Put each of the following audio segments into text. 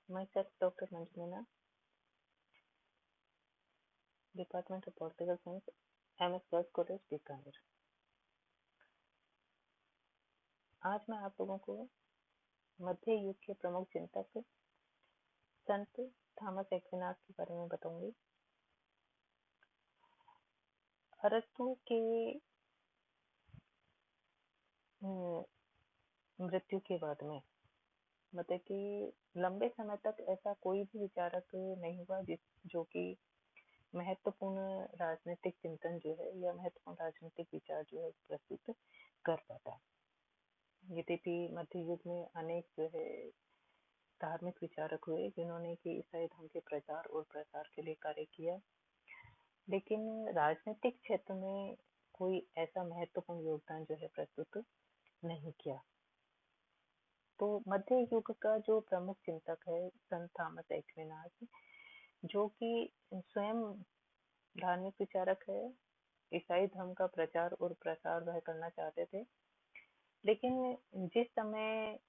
Myself, Dr. Manjumina, Department of Political Science, MS girls college Bikaner. आज मैं आप लोगों को मध्य युग के प्रमुख चिंतक संत थॉमस एक्विनास के बारे में बताऊंगी। अरस्तु के मृत्यु के बाद में मतलब कि लंबे समय तक ऐसा कोई भी विचारक नहीं हुआ जो कि महत्वपूर्ण राजनीतिक चिंतन जो है या महत्वपूर्ण राजनीतिक विचार जो है प्रस्तुत कर पाता। यद्यपि मध्य युग में अनेक जो है धार्मिक विचारक हुए जिन्होंने कि ईसाई धर्म के प्रचार और प्रसार के लिए कार्य किया, लेकिन राजनीतिक क्षेत्र में कोई ऐसा महत्वपूर्ण योगदान जो है प्रस्तुत नहीं किया। तो मध्य युग का जो प्रमुख चिंतक है संत थॉमस एक्विनास, जो कि स्वयं धार्मिक विचारक है, ईसाई धर्म का प्रचार और प्रसार वह करना चाहते थे। लेकिन जिस समय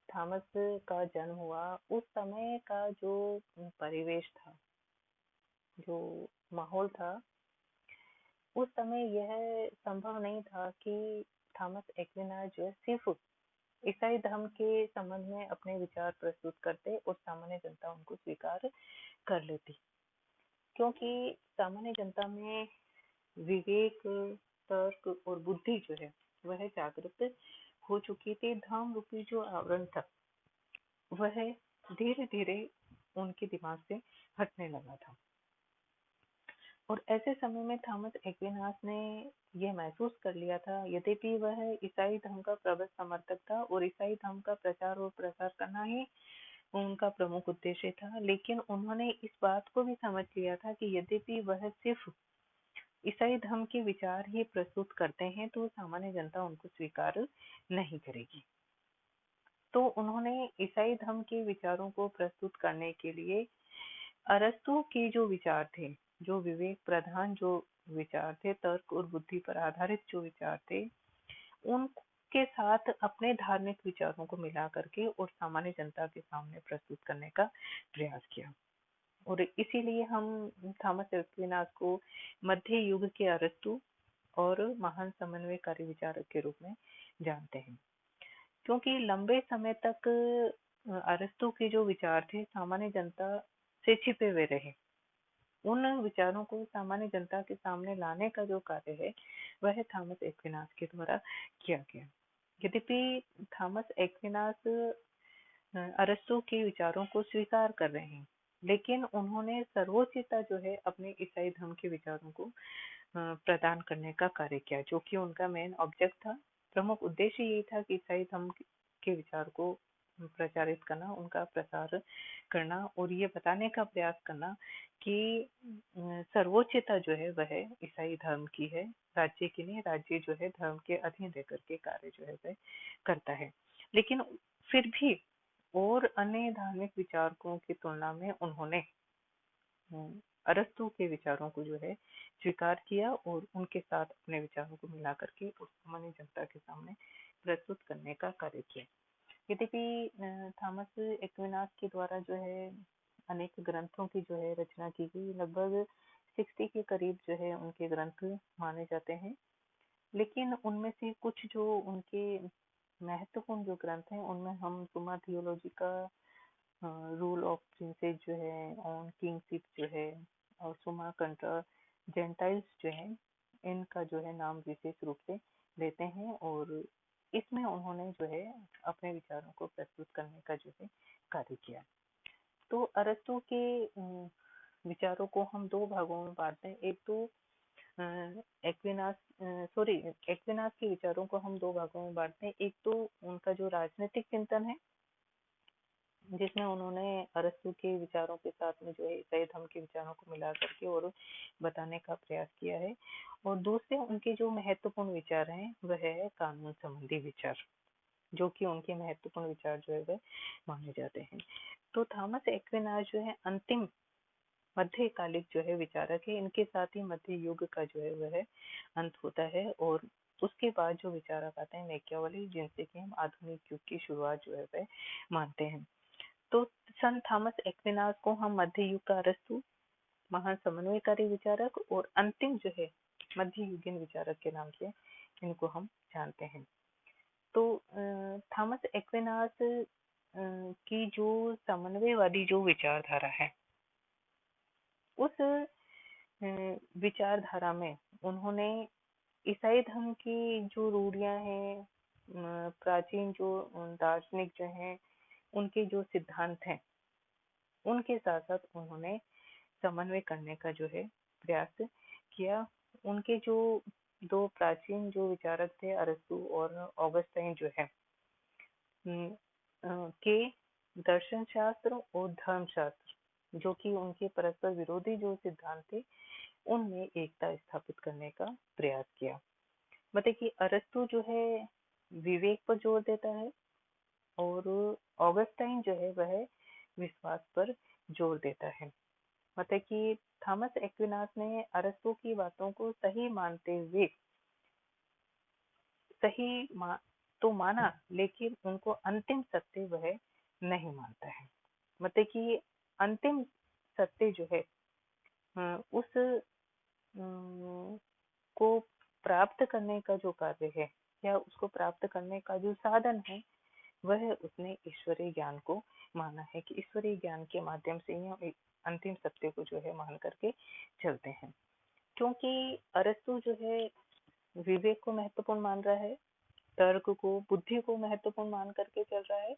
थॉमस का जन्म हुआ उस समय का जो परिवेश था, जो माहौल था, उस समय यह संभव नहीं था कि थॉमस एक्विनास जो है सिर्फ ईसाई धर्म के संबंध में अपने विचार प्रस्तुत करते और सामान्य जनता उनको स्वीकार कर लेती, क्योंकि सामान्य जनता में विवेक, तर्क और बुद्धि जो है वह जागृत हो चुकी थी। धर्म रूपी जो आवरण था वह धीरे धीरे उनके दिमाग से हटने लगा था। और ऐसे समय में थॉमस एक्विनास ने यह महसूस कर लिया था, यद्यपि वह ईसाई धर्म का प्रबल समर्थक था और ईसाई धर्म का प्रचार और प्रसार करना ही उनका प्रमुख उद्देश्य था, लेकिन उन्होंने इस बात को भी समझ लिया था कि यद्यपि वह सिर्फ ईसाई धर्म के विचार ही प्रस्तुत करते हैं तो सामान्य जनता उनको स्वीकार नहीं करेगी। तो उन्होंने ईसाई धर्म के विचारों को प्रस्तुत करने के लिए अरस्तु के जो विचार थे, जो विवेक प्रधान जो विचार थे, तर्क और बुद्धि पर आधारित जो विचार थे, उनके साथ अपने धार्मिक विचारों को मिला करके और सामान्य जनता के सामने प्रस्तुत करने का प्रयास किया। और इसीलिए हम थॉमस एक्विनास को मध्य युग के अरस्तु और महान समन्वयकारी विचारक के रूप में जानते हैं, क्योंकि लंबे समय तक अरस्तु के जो विचार थे सामान्य जनता से छिपे हुए रहे। उन विचारों को सामान्य जनता के सामने लाने का जो कार्य है वह थॉमस एक्विनास के द्वारा किया गया। यद्यपि थॉमस एक्विनास अरस्तु के विचारों को स्वीकार कर रहे हैं, लेकिन उन्होंने सर्वोच्चता जो है अपने ईसाई धर्म के विचारों को प्रदान करने का कार्य किया, जो कि उनका मेन ऑब्जेक्ट था। प्रमुख उद्देश्य यही था कि ईसाई धर्म के विचार को प्रचारित करना, उनका प्रसार करना और ये बताने का प्रयास करना कि सर्वोच्चता जो है वह ईसाई धर्म की है, राज्य की नहीं। राज्य जो है धर्म के अधीन रहकर के कार्य जो है वह करता है। लेकिन फिर भी और अन्य धार्मिक विचारकों की तुलना में उन्होंने अरस्तु के विचारों को जो है स्वीकार किया और उनके साथ अपने विचारों को मिला करके उस सामान्य जनता के सामने प्रस्तुत करने का कार्य किया। यद्यपि थॉमस एक्विनास के द्वारा जो है अनेक ग्रंथों की जो है रचना की गई, लगभग 60 के करीब जो है उनके ग्रंथ माने जाते हैं। लेकिन उनमें से कुछ जो उनके महत्वपूर्ण जो ग्रंथ हैं उनमें हम सुमा थियोलॉजी का रूल ऑफ प्रिंसेस जो है, ऑन किंगशिप जो है, और सुमा कंट्रा जेंटाइल्स जो है, इनका जो है नाम विशेष रूप से लेते हैं और इसमें उन्होंने जो है अपने विचारों को प्रस्तुत करने का जो है कार्य किया। तो अरस्तु के विचारों को हम दो भागों में बांटते हैं। एक तो एक्विनास के विचारों को हम दो भागों में बांटते हैं। एक तो उनका जो राजनीतिक चिंतन है, जिसमें उन्होंने अरस्तु के विचारों के साथ में जो है ईसाई धर्म के विचारों को मिला करके और बताने का प्रयास किया है। और दूसरे उनके जो महत्वपूर्ण विचार हैं वह है कानून संबंधी विचार, जो कि उनके महत्वपूर्ण विचार जो है वह माने जाते हैं। तो थॉमस एक्विनास जो है अंतिम मध्यकालिक जो है विचारक है। इनके साथ ही मध्य युग का जो है वह अंत होता है और उसके बाद जो विचारक आते हैं मैकियावेली, जिनसे कि हम आधुनिक युग की शुरुआत जो है वह मानते हैं। तो संत थॉमस एक्विनास को हम मध्य युग का अरस्तु, महान समन्वयकारी विचारक और अंतिम जो है मध्य युगीन विचारक के नाम से इनको हम जानते हैं। तो थॉमस एक्विनास की जो समन्वयवादी जो विचारधारा है, उस विचारधारा में उन्होंने ईसाई धर्म की जो रूढ़ियां हैं, प्राचीन जो दार्शनिक जो हैं, उनके जो सिद्धांत हैं, उनके साथ साथ उन्होंने समन्वय करने का जो है प्रयास किया। उनके जो दो प्राचीन जो विचारक थे, अरस्तु और ऑगस्टाइन जो है, के दर्शन शास्त्र और धर्म शास्त्र, जो कि उनके परस्पर विरोधी जो सिद्धांत थे, उनमें एकता स्थापित करने का प्रयास किया। मतलब कि अरस्तु जो है विवेक पर जोर देता है और ऑगस्टाइन जो है वह विश्वास पर जोर देता है। मतलब कि थॉमस एक्विनास ने अरस्तु की बातों को सही मानते हुए तो माना, लेकिन उनको अंतिम सत्य वह नहीं मानता है। मतलब कि अंतिम सत्य जो है उस को प्राप्त करने का जो कार्य है या उसको प्राप्त करने का जो साधन है, वह उसने ईश्वरीय ज्ञान को माना है कि ईश्वरीय ज्ञान के माध्यम से ही हम अंतिम सत्य को जो है मान करके चलते हैं। क्योंकि अरस्तु जो है विवेक को महत्वपूर्ण मान रहा है, तर्क को, बुद्धि को महत्वपूर्ण मान करके चल रहा है,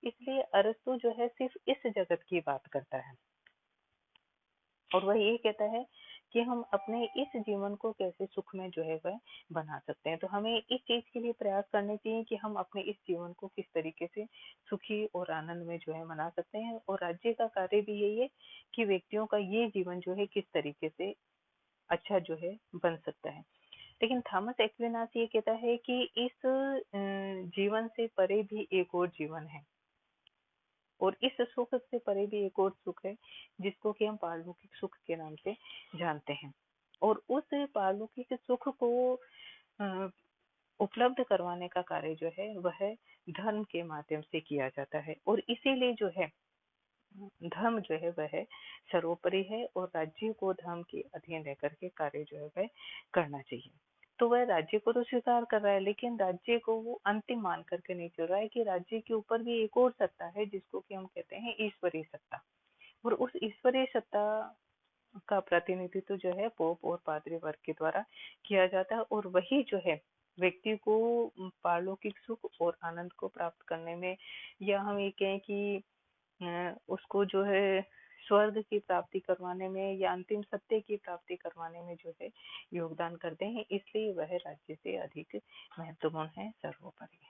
इसलिए अरस्तु जो है सिर्फ इस जगत की बात करता है और वह ये कहता है कि हम अपने इस जीवन को कैसे सुख में जो है वह बना सकते हैं। तो हमें इस चीज के लिए प्रयास करने चाहिए कि हम अपने इस जीवन को किस तरीके से सुखी और आनंद में जो है मना सकते हैं। और राज्य का कार्य भी यही है कि व्यक्तियों का ये जीवन जो है किस तरीके से अच्छा जो है बन सकता है। लेकिन थॉमस एक्विनास ये कहता है कि इस जीवन से परे भी एक और जीवन है और इस सुख से परे भी एक और सुख है, जिसको कि हम पारलौकिक सुख के नाम से जानते हैं। और उस पारलौकिक सुख को उपलब्ध करवाने का कार्य जो है वह धर्म के माध्यम से किया जाता है और इसीलिए जो है धर्म जो है वह सर्वोपरि है और राज्य को धर्म के अधीन रह करके कार्य जो है वह करना चाहिए। तो वह राज्य को तो स्वीकार कर रहा है, लेकिन राज्य को वो अंतिम मान करके नहीं चल रहा है कि राज्य के ऊपर भी एक और सत्ता है, जिसको कि हम कहते हैं ईश्वरीय सत्ता। और उस ईश्वरीय सत्ता का प्रतिनिधित्व जो है पोप और पादरी वर्ग के द्वारा किया जाता है और वही जो है व्यक्ति को पारलौकिक सुख और आनंद को प्राप्त करने में, या हम ये कहें कि उसको जो है स्वर्ग की प्राप्ति करवाने में या अंतिम सत्य की प्राप्ति करवाने में जो है योगदान करते हैं। इसलिए वह राज्य से अधिक महत्वपूर्ण है, सर्वोपरि।